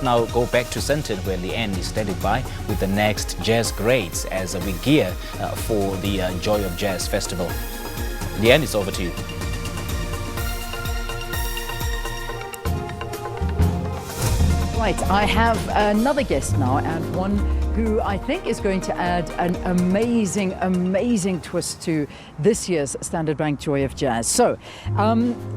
Now go back to Sandton, where Leanne is standing by with the next jazz greats as we gear for the Joy of Jazz Festival. Leanne, it's over to you. Right, I have another guest now, and one who I think is going to add an amazing twist to this year's Standard Bank Joy of Jazz. So,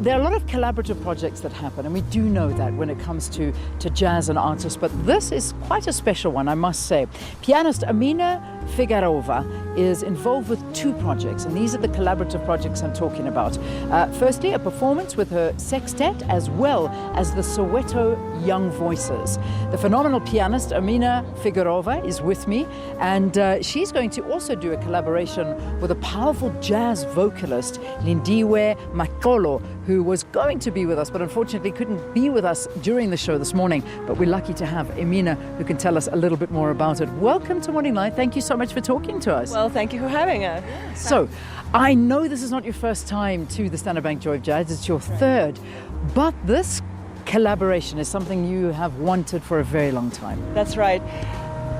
there are a lot of collaborative projects that happen, and we do know that when it comes to jazz and artists, but this is quite a special one, I must say. Pianist Amina Figarova is involved with two projects, and these are the collaborative projects I'm talking about. Firstly, a performance with her sextet, as well as the Soweto Young Voices. The phenomenal pianist Amina Figarova is with me, and she's going to also do a collaboration with a powerful jazz vocalist, Lindiwe Maxolo, who was going to be with us but unfortunately couldn't be with us during the show this morning. But we're lucky to have Amina, who can tell us a little bit more about it. Welcome to Morning Light. Thank you so much for talking to us. Well, thank you for having us. So, I know this is not your first time to the Standard Bank Joy of Jazz, it's your third, but this collaboration is something you have wanted for a very long time. That's right.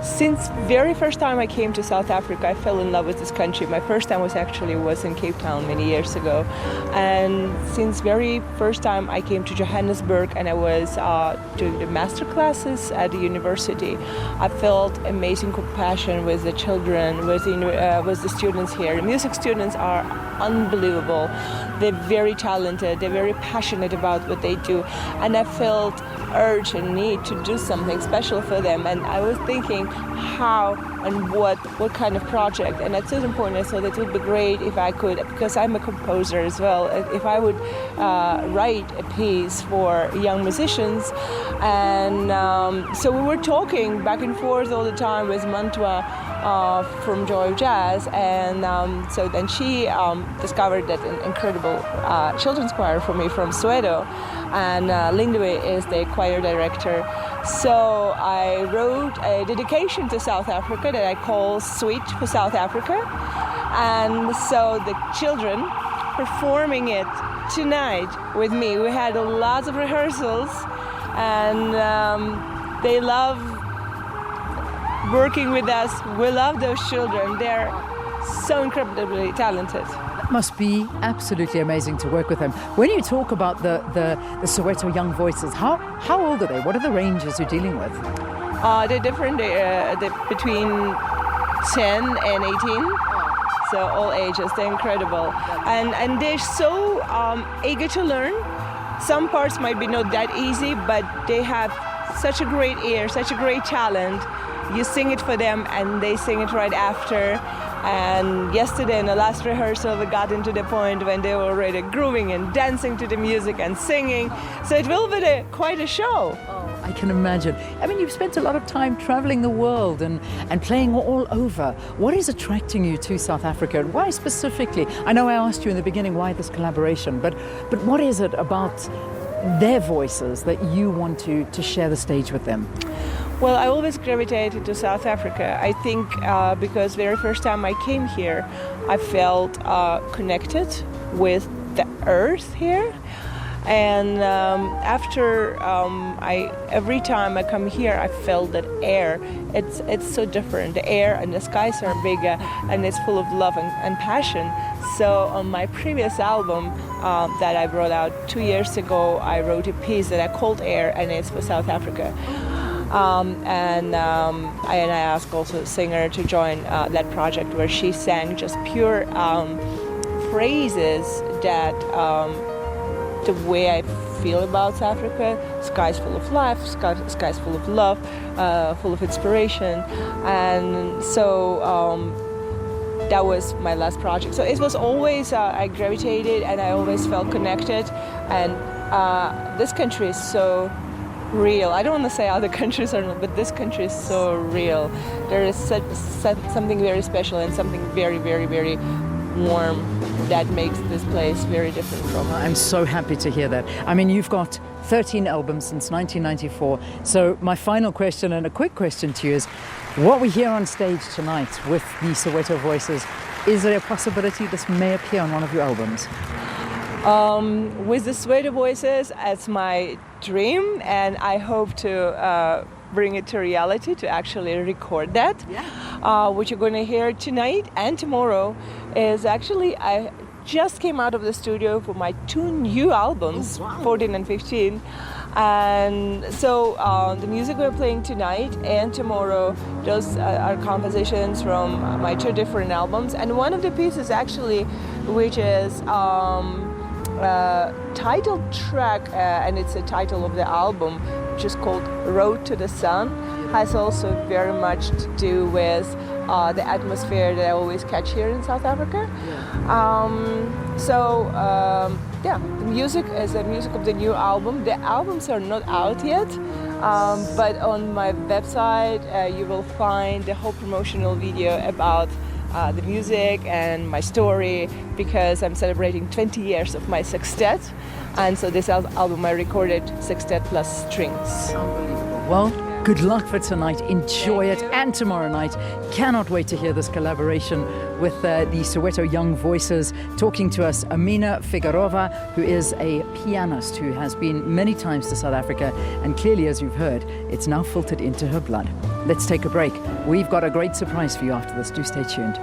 Since very first time I came to South Africa, I fell in love with this country. My first time was in Cape Town many years ago. And since very first time I came to Johannesburg and I was doing the master classes at the university, I felt amazing compassion with the children, with the students here. The music students are unbelievable. They're very talented, they're very passionate about what they do. And I felt urge and need to do something special for them. And I was thinking how and what kind of project. And at certain point I thought it would be great if I could, because I'm a composer as well, if I would write a piece for young musicians. And so we were talking back and forth all the time with Mantwa from Joy of Jazz, and so then she discovered that an incredible children's choir for me from Soweto, and Lindiwe is the choir director. So I wrote a dedication to South Africa that I call Sweet for South Africa, and so the children performing it tonight with me. We had lots of rehearsals, and they love working with us. We love those children. They're so incredibly talented. It must be absolutely amazing to work with them. When you talk about the Soweto Young Voices, how old are they? What are the ranges you're dealing with? They're different. They're between 10 and 18. So all ages. They're incredible. And they're so eager to learn. Some parts might be not that easy, but they have such a great ear, such a great talent. You sing it for them and they sing it right after. And yesterday in the last rehearsal we got into the point when they were already grooving and dancing to the music and singing. So it will be quite a show. Oh, I can imagine. I mean, you've spent a lot of time traveling the world and playing all over. What is attracting you to South Africa, and why specifically? I know I asked you in the beginning why this collaboration, but what is it about their voices that you want to share the stage with them? Well, I always gravitated to South Africa. I think because very first time I came here, I felt connected with the earth here. And after every time I come here, I felt that air. It's so different. The air and the skies are bigger, and it's full of love and passion. So on my previous album that I brought out 2 years ago, I wrote a piece that I called Air, and it's for South Africa. And I asked also a singer to join that project, where she sang just pure phrases that the way I feel about South Africa. Sky's full of life, sky's full of love, full of inspiration. And so that was my last project. So it was always, I gravitated and I always felt connected. And this country is so real. I don't want to say other countries are not, but this country is so real. There is something very special and something very, very, very warm that makes this place very different from. I'm so happy to hear that. I mean, you've got 13 albums since 1994. So my final question, and a quick question to you, is what we hear on stage tonight with the Soweto Voices, is there a possibility this may appear on one of your albums? with the Soweto Voices, it's my dream, and I hope to bring it to reality, to actually record that. What you're going to hear tonight and tomorrow is actually, I just came out of the studio for my 2 new albums, 14 and 15. And so the music we're playing tonight and tomorrow, those are compositions from my 2 different albums. And one of the pieces actually, which is title track, and it's the title of the album, which is called Road to the Sun, has also very much to do with the atmosphere that I always catch here in South Africa. The music is the music of the new album. The albums are not out yet, but on my website you will find the whole promotional video about the music and my story, because I'm celebrating 20 years of my sextet, and so this album I recorded sextet plus strings. Unbelievable. Well, good luck for tonight. Enjoy it. And tomorrow night. Cannot wait to hear this collaboration with the Soweto Young Voices. Talking to us, Amina Figarova, who is a pianist who has been many times to South Africa. And clearly, as you've heard, it's now filtered into her blood. Let's take a break. We've got a great surprise for you after this. Do stay tuned.